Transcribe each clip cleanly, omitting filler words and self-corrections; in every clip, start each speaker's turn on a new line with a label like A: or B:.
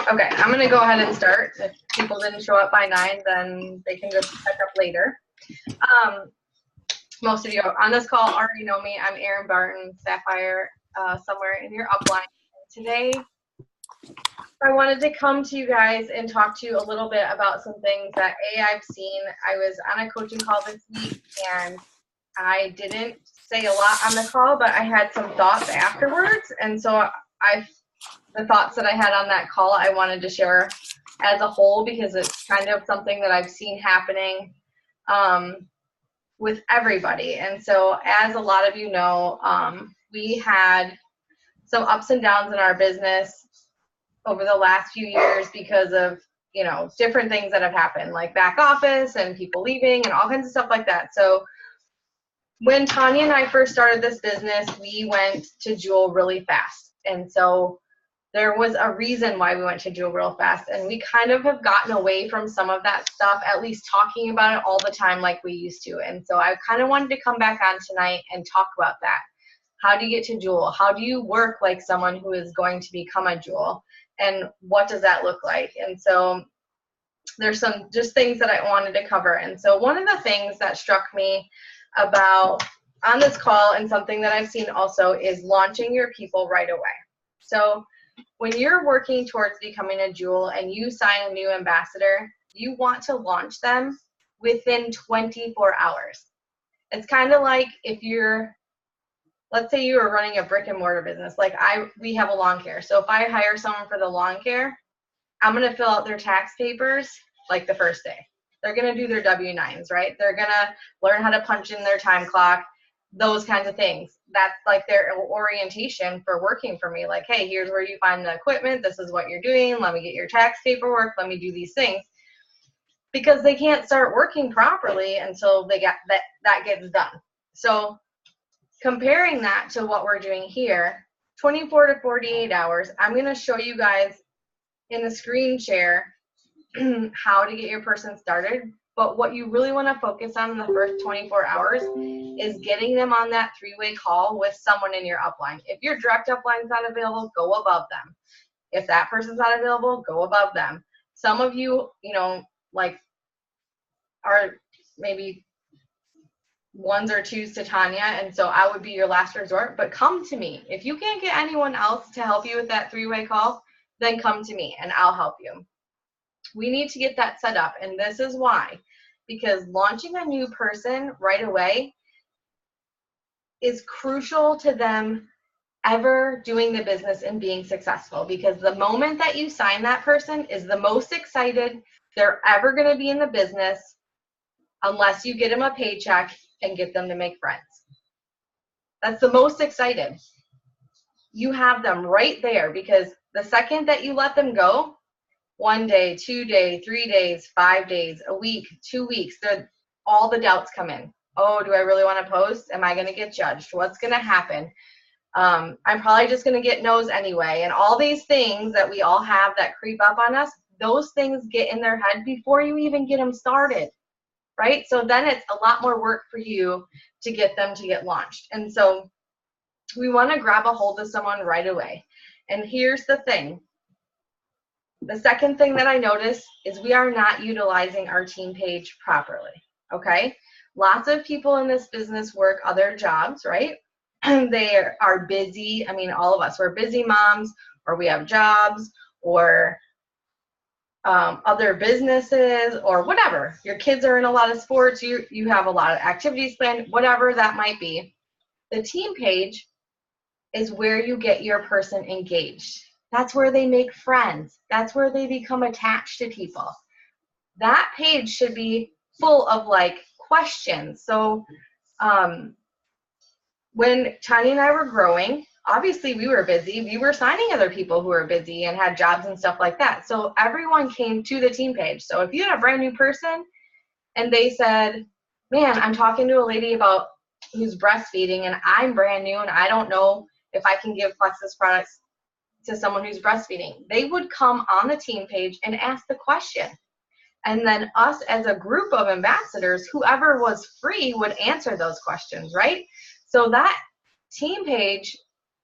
A: Okay, I'm going to go ahead and start. If people didn't show up by 9, then they can just check up later. Most of you on this call already know me. I'm Erin Barton, Sapphire, somewhere in your upline. Today, I wanted to come to you guys and talk to you a little bit about some things that I've seen. I was on a coaching call this week, and I didn't say a lot on the call, but I had some thoughts afterwards, and so the thoughts that I had on that call, I wanted to share as a whole because it's kind of something that I've seen happening with everybody. And so as a lot of you know, we had some ups and downs in our business over the last few years because of, you know, different things that have happened, like back office and people leaving and all kinds of stuff like that. So when Tanya and I first started this business, we went to Jewel really fast. And so there was a reason why we went to Jewel real fast, and we kind of have gotten away from some of that stuff, at least talking about it all the time like we used to. And so I kind of wanted to come back on tonight and talk about that. How do you get to Jewel? How do you work like someone who is going to become a Jewel? And what does that look like? And so there's some just things that I wanted to cover. And so one of the things that struck me about on this call, and something that I've seen also, is launching your people right away. So when you're working towards becoming a Jewel and you sign a new ambassador, you want to launch them within 24 hours. It's kind of like if let's say you are running a brick and mortar business, like we have a lawn care. So if I hire someone for the lawn care, I'm going to fill out their tax papers like the first day. They're going to do their W-9s, right? They're going to learn how to punch in their time clock, those kinds of things. That's like their orientation for working for me. Like, hey, here's where you find the equipment. This is what you're doing. Let me get your tax paperwork. Let me do these things. Because they can't start working properly until they get that gets done. So comparing that to what we're doing here, 24 to 48 hours, I'm going to show you guys in the screen share how to get your person started. But what you really want to focus on in the first 24 hours is getting them on that 3-way call with someone in your upline. If your direct upline is not available, go above them. If that person's not available, go above them. Some of you, like are maybe ones or twos to Tanya, and so I would be your last resort, but come to me. If you can't get anyone else to help you with that 3-way call, then come to me and I'll help you. We need to get that set up, and this is why. Because launching a new person right away is crucial to them ever doing the business and being successful, because the moment that you sign that person is the most excited they're ever going to be in the business, unless you get them a paycheck and get them to make friends. That's the most excited. You have them right there, because the second that you let them go, 1 day, 2 days, 3 days, 5 days, a week, 2 weeks, all the doubts come in. Oh, do I really want to post? Am I going to get judged? What's going to happen? I'm probably just going to get no's anyway. And all these things that we all have that creep up on us, those things get in their head before you even get them started, right? So then it's a lot more work for you to get them to get launched. And so we want to grab a hold of someone right away. And here's the thing. The second thing that I noticed is we are not utilizing our team page properly, okay? Lots of people in this business work other jobs, right? They are busy. I mean, all of us, we're busy moms, or we have jobs, or other businesses, or whatever. Your kids are in a lot of sports, you have a lot of activities planned, whatever that might be. The team page is where you get your person engaged. That's where they make friends. That's where they become attached to people. That page should be full of like questions. So when Tanya and I were growing, obviously we were busy. We were signing other people who were busy and had jobs and stuff like that. So everyone came to the team page. So if you had a brand new person and they said, man, I'm talking to a lady about who's breastfeeding and I'm brand new and I don't know if I can give Plexus products to someone who's breastfeeding, they would come on the team page and ask the question. And then us as a group of ambassadors, whoever was free, would answer those questions, right? So that team page,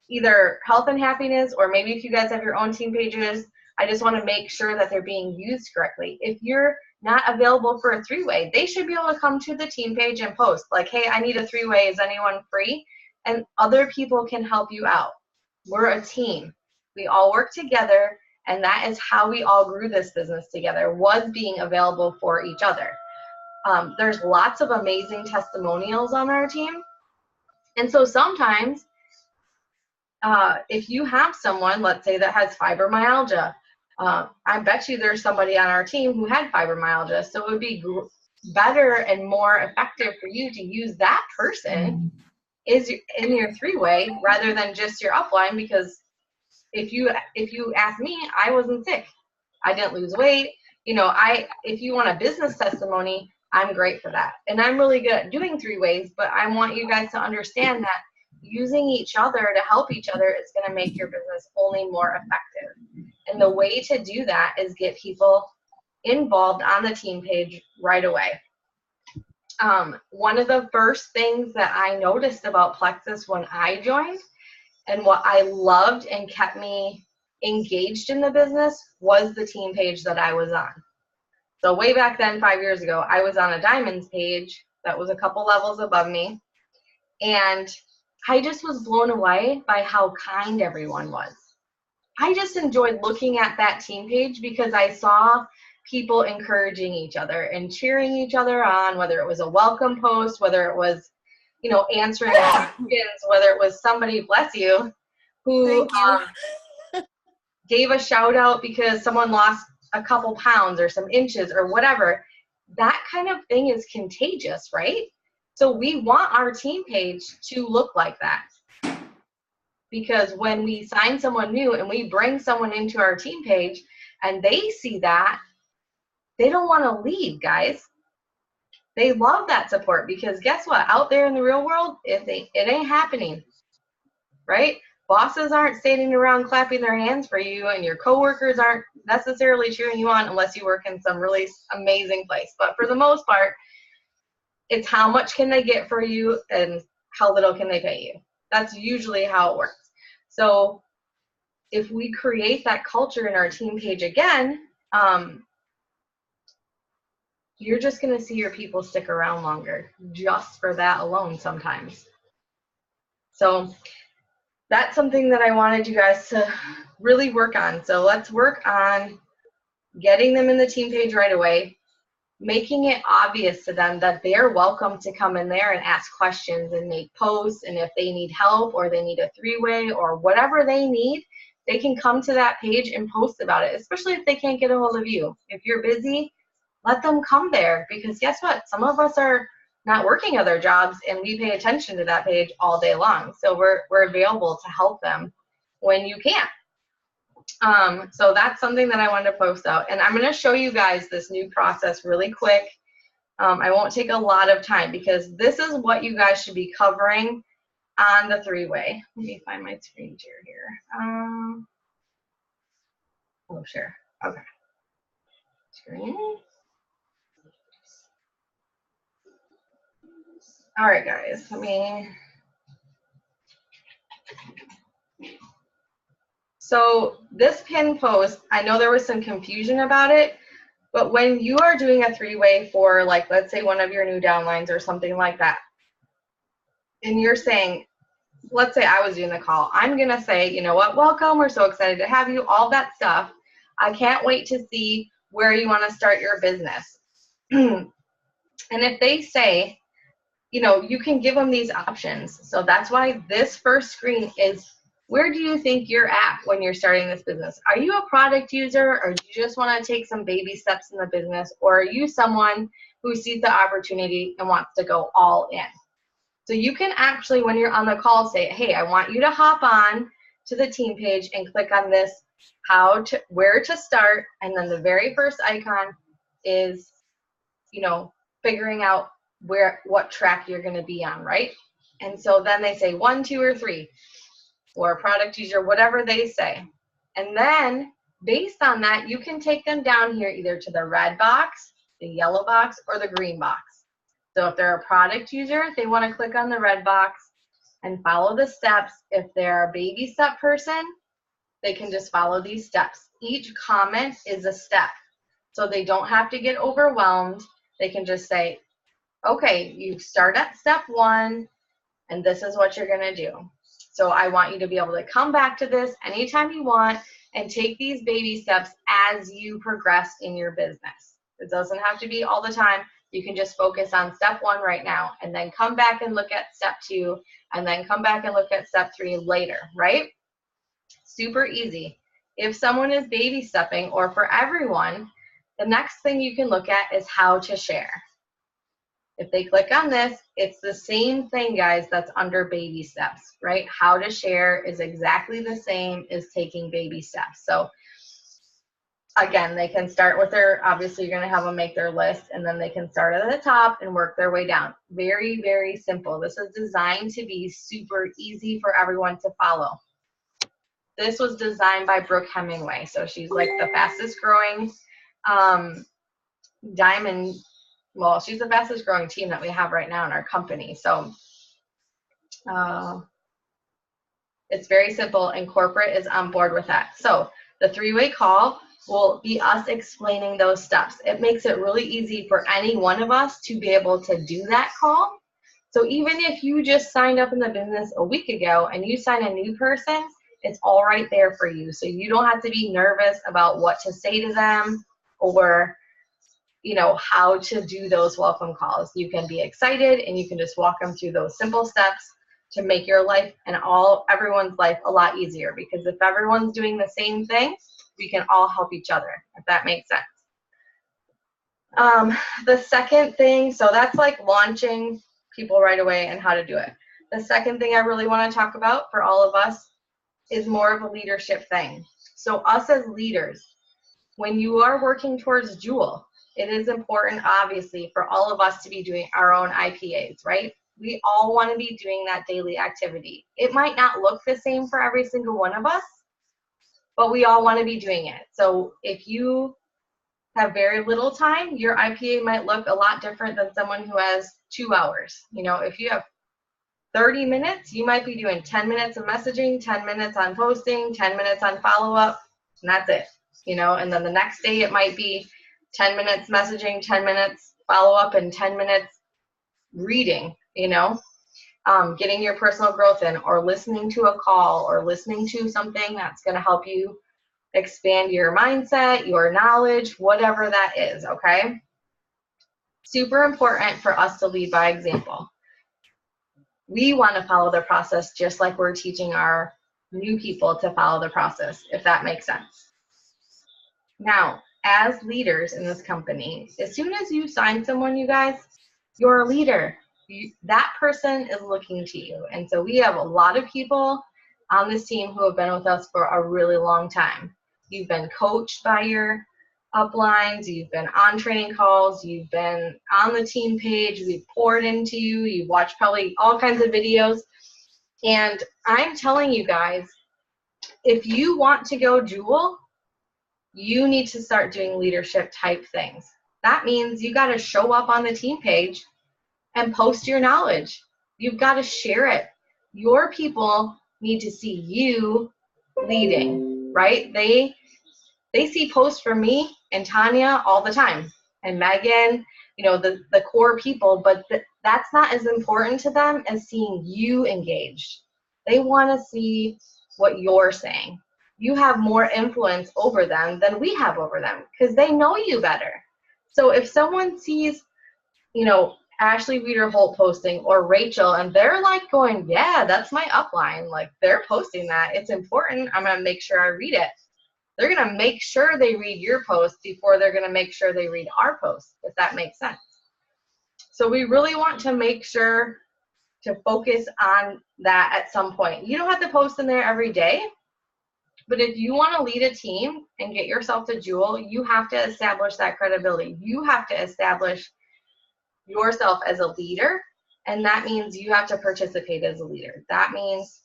A: either Health and Happiness, or maybe if you guys have your own team pages, I just want to make sure that they're being used correctly. If you're not available for a three-way, they should be able to come to the team page and post like, hey, I need a three-way. Is anyone free? And other people can help you out. We're a team. We all work together, and that is how we all grew this business together, was being available for each other. There's lots of amazing testimonials on our team. And so sometimes if you have someone, let's say, that has fibromyalgia, I bet you there's somebody on our team who had fibromyalgia. So it would be better and more effective for you to use that person is in your three-way rather than just your upline, because if you ask me, I wasn't sick. I didn't lose weight. You know, if you want a business testimony, I'm great for that. And I'm really good at doing three-ways, but I want you guys to understand that using each other to help each other is going to make your business only more effective. And the way to do that is get people involved on the team page right away. One of the first things that I noticed about Plexus when I joined, and what I loved and kept me engaged in the business, was the team page that I was on. So way back then, 5 years ago, I was on a Diamonds page that was a couple levels above me. And I just was blown away by how kind everyone was. I just enjoyed looking at that team page because I saw people encouraging each other and cheering each other on, whether it was a welcome post, whether it was, you know, answering questions, whether it was somebody, bless you, who gave a shout out because someone lost a couple pounds or some inches or whatever. That kind of thing is contagious, right? So we want our team page to look like that. Because when we sign someone new and we bring someone into our team page and they see that, they don't want to leave, guys. They love that support, because guess what? Out there in the real world, it ain't happening, right? Bosses aren't standing around clapping their hands for you, and your coworkers aren't necessarily cheering you on unless you work in some really amazing place. But for the most part, it's how much can they get for you and how little can they pay you. That's usually how it works. So if we create that culture in our team page again, you're just going to see your people stick around longer just for that alone sometimes. So that's something that I wanted you guys to really work on. So let's work on getting them in the team page right away, making it obvious to them that they're welcome to come in there and ask questions and make posts. And if they need help or they need a three-way or whatever they need, they can come to that page and post about it, especially if they can't get a hold of you. If you're busy, let them come there, because guess what? Some of us are not working other jobs and we pay attention to that page all day long. So we're available to help them when you can. So that's something that I wanted to post out. And I'm going to show you guys this new process really quick. I won't take a lot of time because this is what you guys should be covering on the three-way. Let me find my screen share here. Oh, sure. Okay. Screen. All right, guys. So this pin post, I know there was some confusion about it, but when you are doing a three-way for, like, let's say one of your new downlines or something like that, and you're saying, let's say I was doing the call, I'm going to say, you know what, welcome, we're so excited to have you, all that stuff. I can't wait to see where you want to start your business. And if they say, you know, you can give them these options. So that's why this first screen is, where do you think you're at when you're starting this business? Are you a product user, or do you just want to take some baby steps in the business? Or are you someone who sees the opportunity and wants to go all in? So you can actually, when you're on the call, say, hey, I want you to hop on to the team page and click on this, where to start. And then the very first icon is, you know, figuring out what track you're going to be on, right? And so then they say 1, 2, or 3, or product user, whatever they say. And then based on that, you can take them down here either to the red box, the yellow box, or the green box. So if they're a product user, they want to click on the red box and follow the steps. If they're a baby step person, they can just follow these steps. Each comment is a step. So they don't have to get overwhelmed. They can just say, okay, you start at step 1, and this is what you're going to do. So I want you to be able to come back to this anytime you want and take these baby steps as you progress in your business. It doesn't have to be all the time. You can just focus on step 1 right now and then come back and look at step 2 and then come back and look at step 3 later, right? Super easy. If someone is baby stepping, or for everyone, the next thing you can look at is how to share. If they click on this, it's the same thing, guys, that's under baby steps, right? How to share is exactly the same as taking baby steps. So again, they can start with their, obviously you're going to have them make their list, and then they can start at the top and work their way down. Very, very simple. This is designed to be super easy for everyone to follow. This was designed by Brooke Hemingway. So she's like the fastest growing diamond. Well, she's the fastest growing team that we have right now in our company. So it's very simple, and corporate is on board with that. So the 3-way call will be us explaining those steps. It makes it really easy for any one of us to be able to do that call. So even if you just signed up in the business a week ago and you sign a new person, it's all right there for you. So you don't have to be nervous about what to say to them or, you know, how to do those welcome calls. You can be excited and you can just walk them through those simple steps to make your life and everyone's life a lot easier, because if everyone's doing the same thing, we can all help each other, if that makes sense. The second thing, so that's like launching people right away and how to do it. The second thing I really want to talk about for all of us is more of a leadership thing. So us as leaders, when you are working towards Jewel, it is important, obviously, for all of us to be doing our own IPAs, right? We all want to be doing that daily activity. It might not look the same for every single one of us, but we all want to be doing it. So if you have very little time, your IPA might look a lot different than someone who has 2 hours. You know, if you have 30 minutes, you might be doing 10 minutes of messaging, 10 minutes on posting, 10 minutes on follow-up, and that's it. You know, and then the next day it might be 10 minutes messaging, 10 minutes follow-up, and 10 minutes reading, you know, getting your personal growth in, or listening to a call, or listening to something that's going to help you expand your mindset, your knowledge, whatever that is, okay? Super important for us to lead by example. We want to follow the process just like we're teaching our new people to follow the process, if that makes sense. Now, as leaders in this company, as soon as you sign someone, you guys, you're a leader. That person is looking to you. And so we have a lot of people on this team who have been with us for a really long time. You've been coached by your uplines, you've been on training calls, you've been on the team page, we've poured into you, you've watched probably all kinds of videos. And I'm telling you guys, if you want to go Jewel, you need to start doing leadership type things. That means you got to show up on the team page and post your knowledge. You've got to share it. Your people need to see you leading, right? They see posts from me and Tanya all the time, and Megan, you know, the core people, but that's not as important to them as seeing you engaged. They want to see what you're saying. You have more influence over them than we have over them because they know you better. So if someone sees, you know, Ashley Weeder-Holt posting, or Rachel, and they're like going, yeah, that's my upline, like they're posting that, it's important, I'm going to make sure I read it. They're going to make sure they read your post before they're going to make sure they read our post, if that makes sense. So we really want to make sure to focus on that at some point. You don't have to post in there every day, but if you want to lead a team and get yourself to Jewel, you have to establish that credibility. You have to establish yourself as a leader, and that means you have to participate as a leader. That means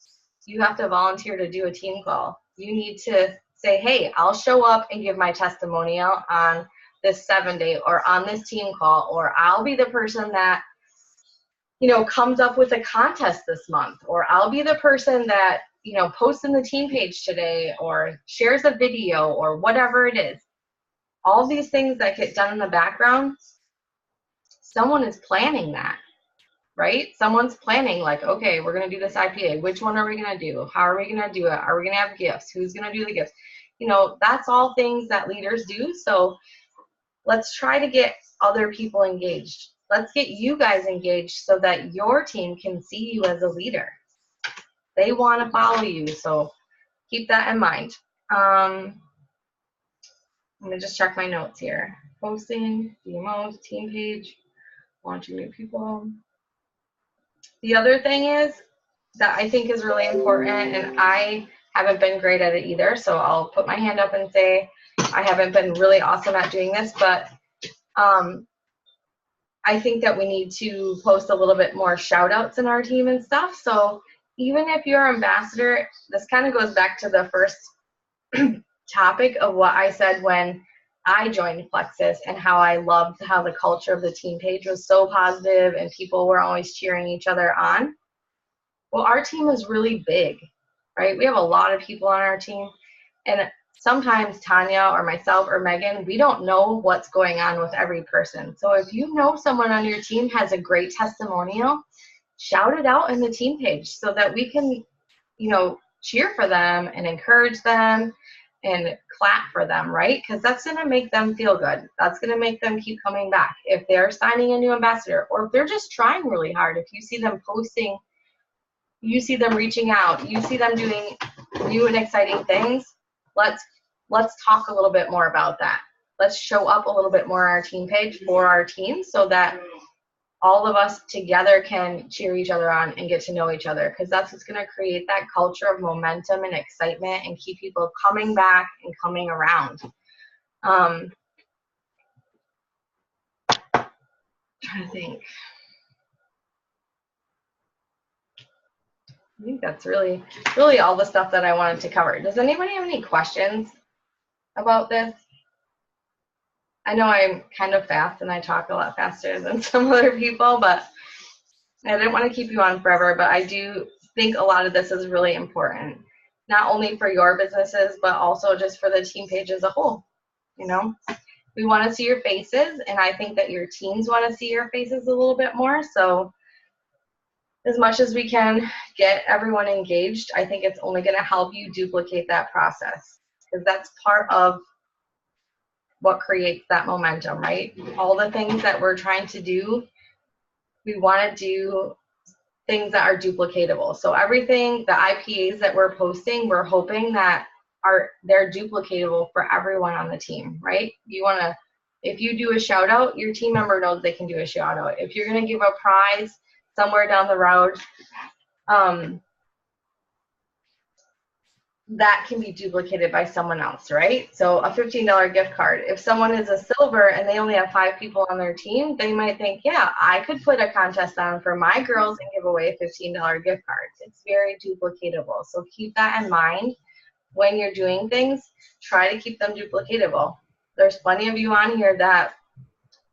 A: you have to volunteer to do a team call. You need to say, hey, I'll show up and give my testimonial on this 7-day or on this team call, or I'll be the person that, you know, comes up with a contest this month, or I'll be the person that, you know, posts in the team page today or shares a video or whatever it is. All these things that get done in the background, someone is planning that, right? Someone's planning like, okay, we're going to do this IPA. Which one are we going to do? How are we going to do it? Are we going to have gifts? Who's going to do the gifts? You know, that's all things that leaders do. So let's try to get other people engaged. Let's get you guys engaged so that your team can see you as a leader. They want to follow you, so keep that in mind. I'm going to just check my notes here. Posting, DMOs, team page, launching new people. The other thing is that I think is really important, and I haven't been great at it either, so I'll put my hand up and say I haven't been really awesome at doing this, but I think that we need to post a little bit more shout outs in our team and stuff. So even if you're ambassador, this kind of goes back to the first topic of what I said when I joined Plexus and how I loved how the culture of the team page was so positive and people were always cheering each other on. Well, our team is really big, right? We have a lot of people on our team, and sometimes Tanya or myself or Megan, we don't know what's going on with every person. So if you know someone on your team has a great testimonial, shout it out in the team page so that we can, you know, cheer for them and encourage them and clap for them, right? Because that's going to make them feel good. That's going to make them keep coming back. If they're signing a new ambassador, or if they're just trying really hard, if you see them posting, you see them reaching out, you see them doing new and exciting things, let's talk a little bit more about that. Let's show up a little bit more on our team page for our team so that all of us together can cheer each other on and get to know each other, because that's what's going to create that culture of momentum and excitement and keep people coming back and coming around. Trying to think. I think that's really all the stuff that I wanted to cover. Does anybody have any questions about this? I know I'm kind of fast and I talk a lot faster than some other people, but I didn't want to keep you on forever, but I do think a lot of this is really important, not only for your businesses, but also just for the team page as a whole. You know, we want to see your faces, and I think that your teams want to see your faces a little bit more. So as much as we can get everyone engaged, I think it's only going to help you duplicate that process, because that's part of what creates that momentum, right? All the things that we're trying to do, we want to do things that are duplicatable. So everything, the IPAs that we're posting, we're hoping that they're duplicatable for everyone on the team, right? You want to, if you do a shout out, your team member knows they can do a shout out. If you're going to give a prize somewhere down the road, that can be duplicated by someone else, right? So a $15 gift card. If someone is a silver and they only have 5 people on their team, they might think, yeah, I could put a contest on for my girls and give away a $15 gift card. It's very duplicatable. So keep that in mind when you're doing things. Try to keep them duplicatable. There's plenty of you on here that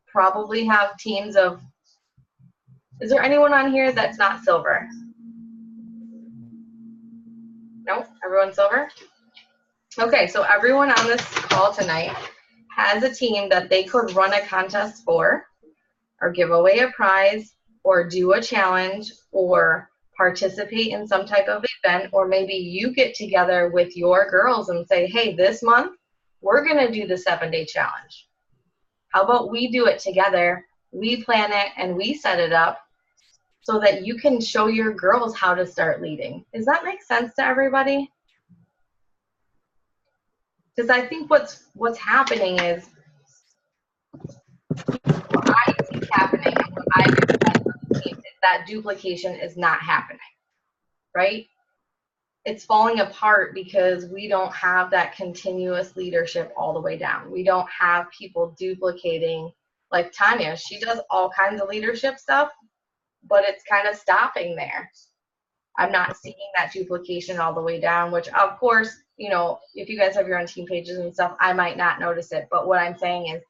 A: probably have teams of, is there anyone on here that's not silver? No, everyone's silver? Okay, so everyone on this call tonight has a team that they could run a contest for, or give away a prize, or do a challenge, or participate in some type of event, or maybe you get together with your girls and say, hey, this month, we're going to do the 7-day challenge. How about we do it together, we plan it, and we set it up, so that you can show your girls how to start leading. Does that make sense to everybody? Because I think what's happening is, what I see happening and what I've experienced is that duplication is not happening, right? It's falling apart because we don't have that continuous leadership all the way down. We don't have people duplicating, like Tanya, she does all kinds of leadership stuff, but it's kind of stopping there. I'm not seeing that duplication all the way down, which of course, you know, if you guys have your own team pages and stuff, I might not notice it. But what I'm saying is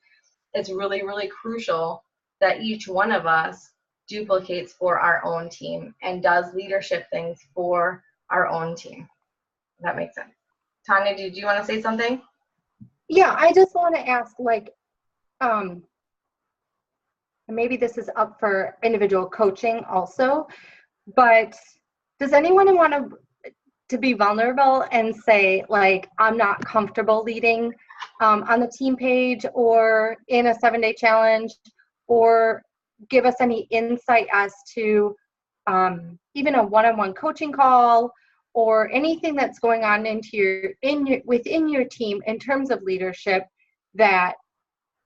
A: it's really, really crucial that each one of us duplicates for our own team and does leadership things for our own team. That makes sense. Tanya, did you want to say something?
B: Yeah, I just want to ask, like, maybe this is up for individual coaching also, but does anyone want to be vulnerable and say, like, I'm not comfortable leading on the team page or in a 7-day challenge, or give us any insight as to even a one-on-one coaching call or anything that's going on within your team in terms of leadership that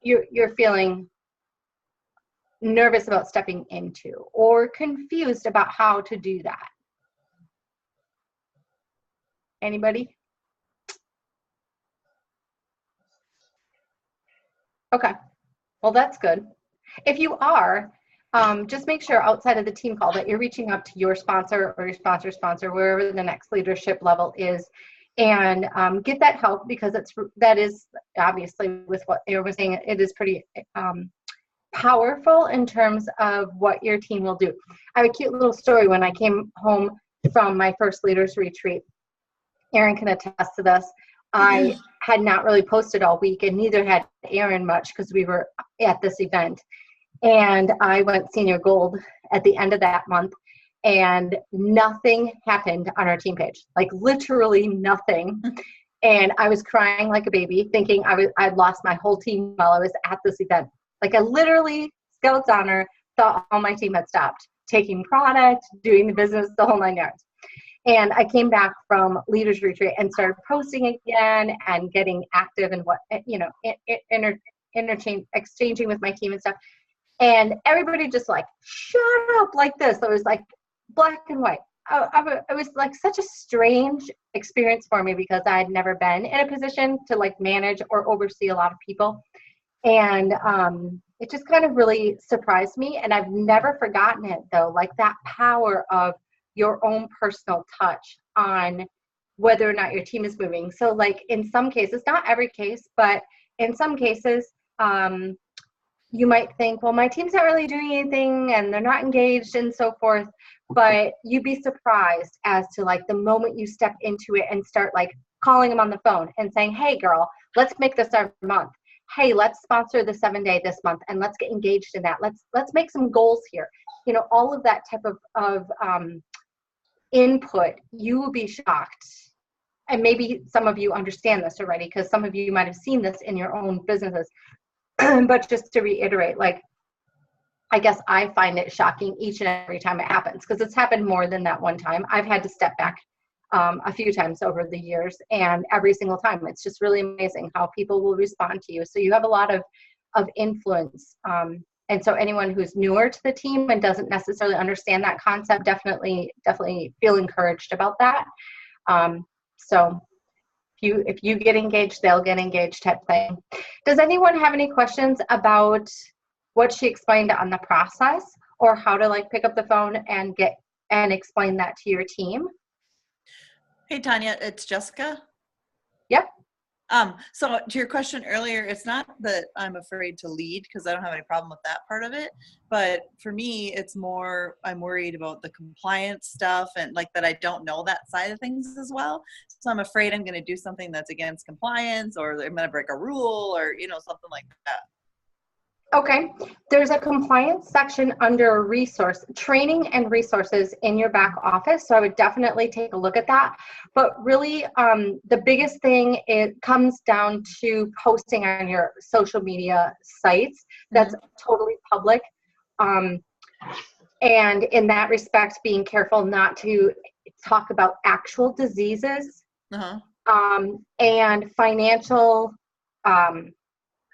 B: you're feeling nervous about stepping into or confused about how to do that. Anybody? Okay, well, that's good. If you are, just make sure outside of the team call that you're reaching out to your sponsor or your sponsor's sponsor, wherever the next leadership level is, and get that help, because that is obviously, with what Aaron was saying, it is pretty powerful in terms of what your team will do. I have a cute little story. When I came home from my first leaders retreat, Aaron can attest to this, I had not really posted all week, and neither had Aaron much, because we were at this event. And I went senior gold at the end of that month, and nothing happened on our team page, like literally nothing. And I was crying like a baby, thinking I'd lost my whole team while I was at this event. Like, I literally, Scout's honor, thought all my team had stopped taking product, doing the business, the whole 9 yards. And I came back from Leaders Retreat and started posting again and getting active and exchanging with my team and stuff. And everybody just like, shut up, like this. So it was like black and white. It was like such a strange experience for me, because I had never been in a position to like manage or oversee a lot of people. And it just kind of really surprised me. And I've never forgotten it, though, like that power of your own personal touch on whether or not your team is moving. So like in some cases, not every case, but in some cases, you might think, well, my team's not really doing anything and they're not engaged and so forth. But you'd be surprised as to like the moment you step into it and start like calling them on the phone and saying, hey girl, let's make this our month. Hey, let's sponsor the 7-day this month and let's get engaged in that. Let's make some goals here. You know, all of that type of input, you will be shocked. And maybe some of you understand this already, because some of you might have seen this in your own businesses. But just to reiterate, like, I guess I find it shocking each and every time it happens, because it's happened more than that one time. I've had to step back a few times over the years, and every single time it's just really amazing how people will respond to you. So you have a lot of influence. And so anyone who's newer to the team and doesn't necessarily understand that concept, definitely feel encouraged about that. So if you get engaged, they'll get engaged type thing. Does anyone have any questions about what she explained on the process, or how to like pick up the phone and explain that to your team?
C: Hey, Tanya, it's Jessica.
B: Yep.
C: So to your question earlier, it's not that I'm afraid to lead, because I don't have any problem with that part of it. But for me, it's more, I'm worried about the compliance stuff, and like that I don't know that side of things as well. So I'm afraid I'm going to do something that's against compliance, or I'm going to break a rule, or, you know, something like that.
B: Okay, there's a compliance section under training and resources in your back office. So I would definitely take a look at that. But really, the biggest thing, it comes down to posting on your social media sites. That's totally public. And in that respect, being careful not to talk about actual diseases and financial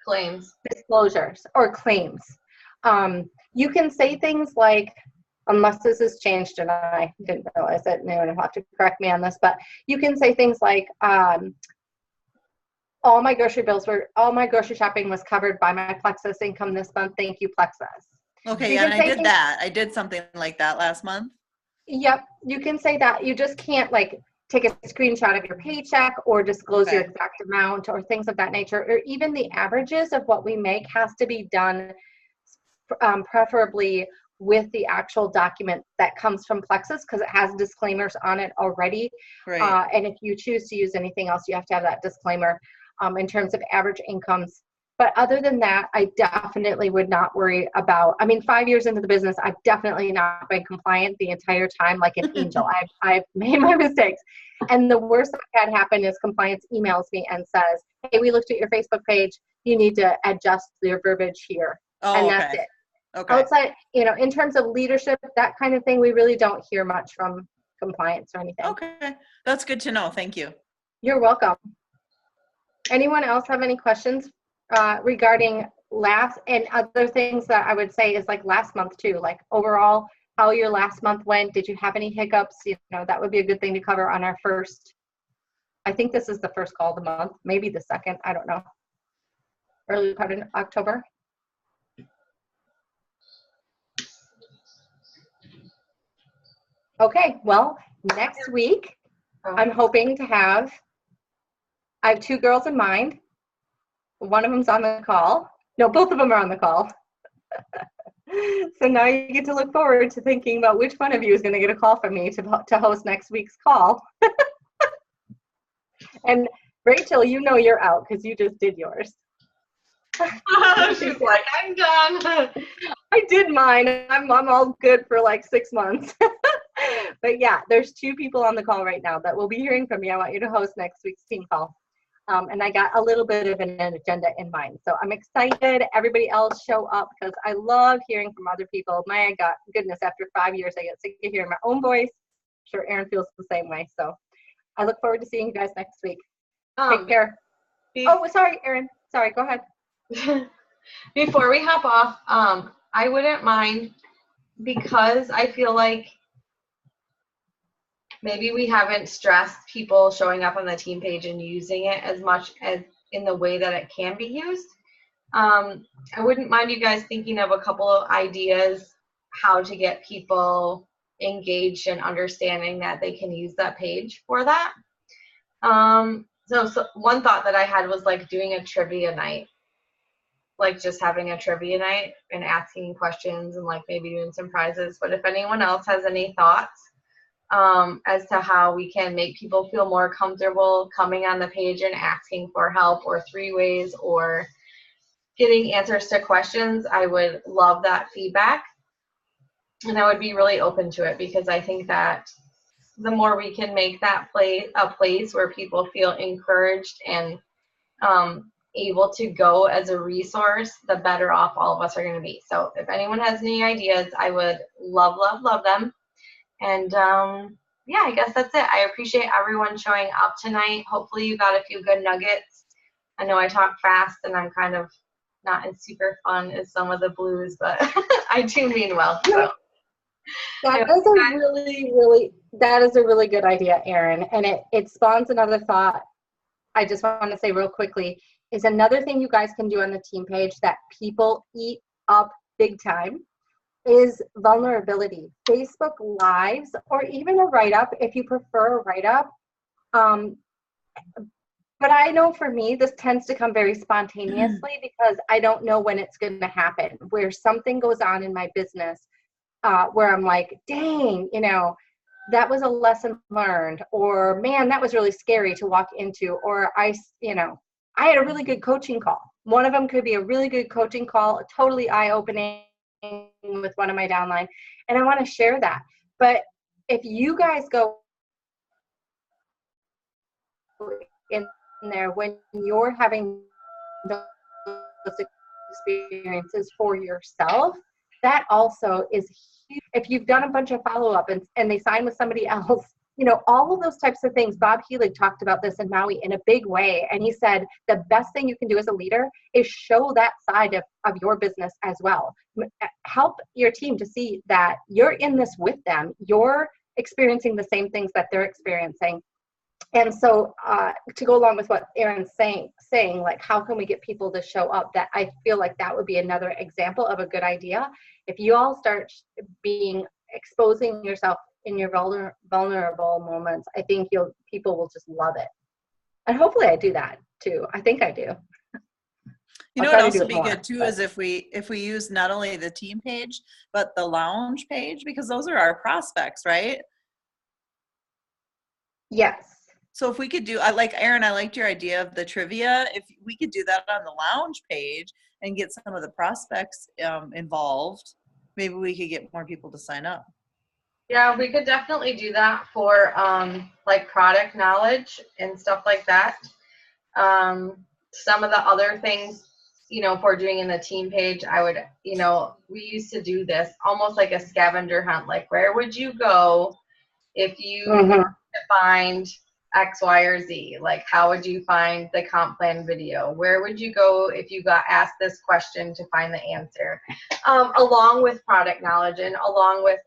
A: Claims.
B: Disclosures or claims. You can say things like, unless this has changed and I didn't realize it, and anyone will have to correct me on this, but you can say things like, all my grocery shopping was covered by my Plexus income this month. Thank you, Plexus.
C: Okay, and I did that. I did something like that last month.
B: Yep, you can say that. You just can't like take a screenshot of your paycheck or disclose your exact amount or things of that nature, or even the averages of what we make has to be done preferably with the actual document that comes from Plexus, because it has disclaimers on it already.
C: Right.
B: And if you choose to use anything else, you have to have that disclaimer in terms of average incomes. But other than that, I definitely would not worry about, I mean, 5 years into the business, I've definitely not been compliant the entire time like an angel. I've made my mistakes. And the worst that had happened is compliance emails me and says, hey, we looked at your Facebook page. You need to adjust your verbiage here.
C: Oh,
B: And
C: okay.
B: that's it.
C: Okay.
B: Outside, in terms of leadership, that kind of thing, we really don't hear much from compliance or anything.
C: Okay. That's good to know. Thank you.
B: You're welcome. Anyone else have any questions regarding last and other things that I would say is like last month too, like overall how your last month went? Did you have any hiccups? That would be a good thing to cover on our first, I think this is the first call of the month, maybe the second, I don't know. Early part of October. Okay, well, next week, I'm hoping to have, I have 2 girls in mind. One of them's on the call. No, both of them are on the call. So now you get to look forward to thinking about which one of you is going to get a call from me to host next week's call. And Rachel, you're out because you just did yours.
A: She's like, I'm done.
B: I did mine. I'm all good for like 6 months. But yeah, there's 2 people on the call right now that will be hearing from me. I want you to host next week's team call. And I got a little bit of an agenda in mind. So I'm excited. Everybody else show up because I love hearing from other people. My goodness, after 5 years, I get sick of hearing my own voice. I'm sure Erin feels the same way. So I look forward to seeing you guys next week. Take care. Oh, sorry, Erin. Sorry, go ahead.
A: Before we hop off, I wouldn't mind, because I feel like maybe we haven't stressed people showing up on the team page and using it as much as in the way that it can be used. I wouldn't mind you guys thinking of a couple of ideas how to get people engaged and understanding that they can use that page for that. So one thought that I had was like doing a trivia night, like just having a trivia night and asking questions and like maybe doing some prizes. But if anyone else has any thoughts as to how we can make people feel more comfortable coming on the page and asking for help or 3-ways or getting answers to questions, I would love that feedback. And I would be really open to it, because I think that the more we can make that a place where people feel encouraged and able to go as a resource, the better off all of us are going to be. So if anyone has any ideas, I would love them. And yeah, I guess that's it. I appreciate everyone showing up tonight. Hopefully you got a few good nuggets. I know I talk fast and I'm kind of not as super fun as some of the blues, but I do mean well. So.
B: That is a really good idea, Erin. And it spawns another thought. I just want to say real quickly is another thing you guys can do on the team page that people eat up big time is vulnerability. Facebook Lives, or even a write-up if you prefer a write-up. But I know for me, this tends to come very spontaneously because I don't know when it's going to happen, where something goes on in my business where I'm like, dang, that was a lesson learned, or man, that was really scary to walk into, or I had a really good coaching call. One of them could be a really good coaching call, totally eye-opening with one of my downline, and I want to share that. But if you guys go in there when you're having those experiences for yourself, that also is huge. If you've done a bunch of follow-up and they sign with somebody else, all of those types of things. Bob Helig talked about this in Maui in a big way. And he said, the best thing you can do as a leader is show that side of your business as well. Help your team to see that you're in this with them. You're experiencing the same things that they're experiencing. And so to go along with what Erin's saying, like, how can we get people to show up? That I feel like that would be another example of a good idea. If you all start exposing yourself in your vulnerable moments, I think people will just love it. And hopefully I do that too. I think I do.
C: You
B: I'll
C: know what
B: try to
C: else
B: do
C: would
B: it
C: be
B: more,
C: good too
B: but-
C: is if we use not only the team page but the lounge page, because those are our prospects, right?
B: Yes.
C: So if we could do, I like Erin, I liked your idea of the trivia. If we could do that on the lounge page and get some of the prospects involved, maybe we could get more people to sign up.
A: Yeah, we could definitely do that for like product knowledge and stuff like that. Some of the other things, if we're doing in the team page, I would, we used to do this almost like a scavenger hunt. Like, where would you go if you
B: Mhm.
A: find X, Y, or Z? Like, how would you find the comp plan video? Where would you go if you got asked this question to find the answer? Along with product knowledge and along with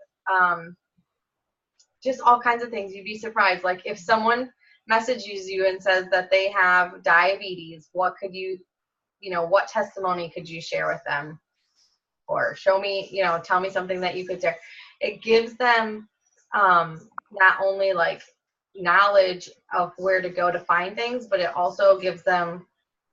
A: just all kinds of things. You'd be surprised. Like, if someone messages you and says that they have diabetes, what could what testimony could you share with them? Or show me, tell me something that you could share. It gives them not only like knowledge of where to go to find things, but it also gives them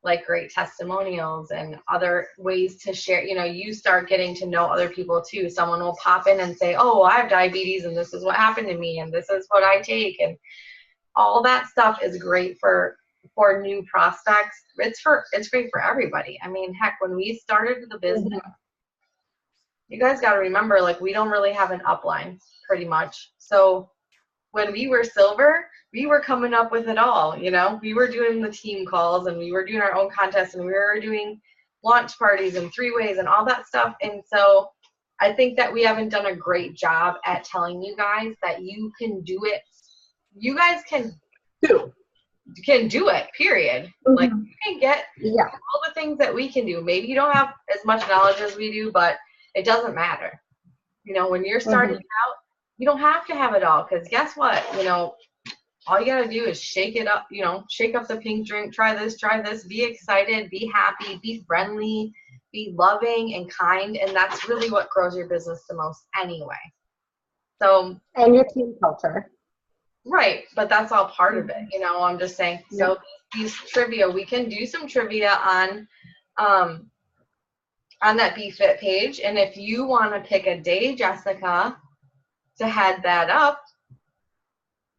A: like great testimonials and other ways to share. You start getting to know other people too. Someone will pop in and say, oh, I have diabetes and this is what happened to me and this is what I take, and all that stuff is great for new prospects. It's great for everybody. I mean, heck, when we started the business, you guys got to remember, like, we don't really have an upline pretty much. So when we were silver, we were coming up with it all. We were doing the team calls and we were doing our own contests and we were doing launch parties and 3-ways and all that stuff. And so I think that we haven't done a great job at telling you guys that you can do it. You guys can do it, period. Like, you can get all the things that we can do. Maybe you don't have as much knowledge as we do, but it doesn't matter. When you're starting out, you don't have to have it all, because guess what? All you got to do is shake it up, shake up the pink drink, try this, be excited, be happy, be friendly, be loving and kind. And that's really what grows your business the most anyway. So,
B: and your team culture.
A: Right, but that's all part of it. I'm just saying. So these trivia, we can do some trivia on that BFit page. And if you want to pick a day, Jessica, to head that up.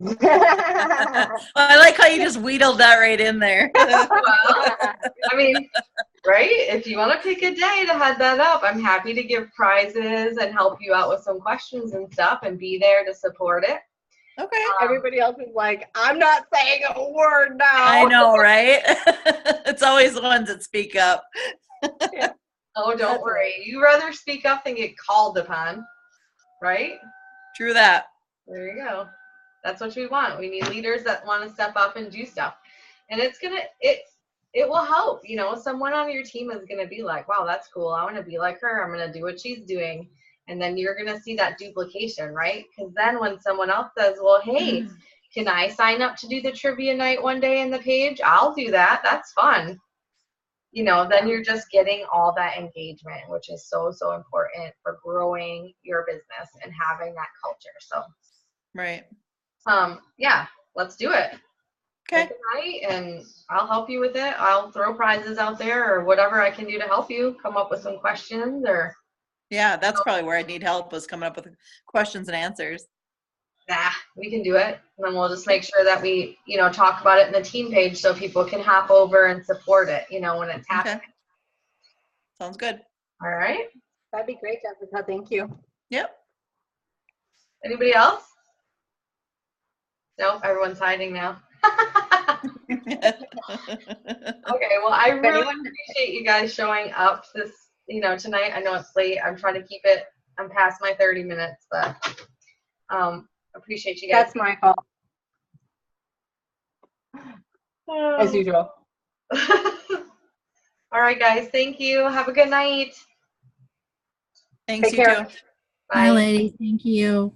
C: Well, I like how you just wheedled that right in there.
A: Well, I mean, right? If you want to pick a day to head that up, I'm happy to give prizes and help you out with some questions and stuff and be there to support it.
C: Okay.
B: Everybody else is like, I'm not saying a word now.
C: I know, right? It's always the ones that speak up.
B: Yeah.
A: Oh, don't worry. You'd rather speak up than get called upon, right?
C: True that.
A: There you go. That's what we want. We need leaders that want to step up and do stuff. And it will help. Someone on your team is going to be like, wow, that's cool. I want to be like her. I'm going to do what she's doing. And then you're going to see that duplication, right? Because then when someone else says, well, hey, can I sign up to do the trivia night one day in the page? I'll do that. That's fun. Then you're just getting all that engagement, which is so, so important for growing your business and having that culture. So,
C: right.
A: Yeah, let's do it.
C: Okay.
A: Night, and I'll help you with it. I'll throw prizes out there or whatever I can do to help you come up with some questions or.
C: Yeah, that's probably where I need help, was coming up with questions and answers.
A: Nah, we can do it. And then we'll just make sure that we, talk about it in the team page so people can hop over and support it, when it's happening.
C: Okay. Sounds good.
A: All right.
B: That'd be great, Jessica. Thank you.
C: Yep.
A: Anybody else? No, everyone's hiding now. Okay, well, I really appreciate you guys showing up tonight. I know it's late. I'm trying to keep it. I'm past my 30 minutes, but appreciate you guys.
B: That's my fault. As usual.
A: All right, guys. Thank you. Have a good night.
C: Thanks,
B: Take
C: you
B: care.
C: too.
A: Bye.
D: Bye, ladies. Thank you.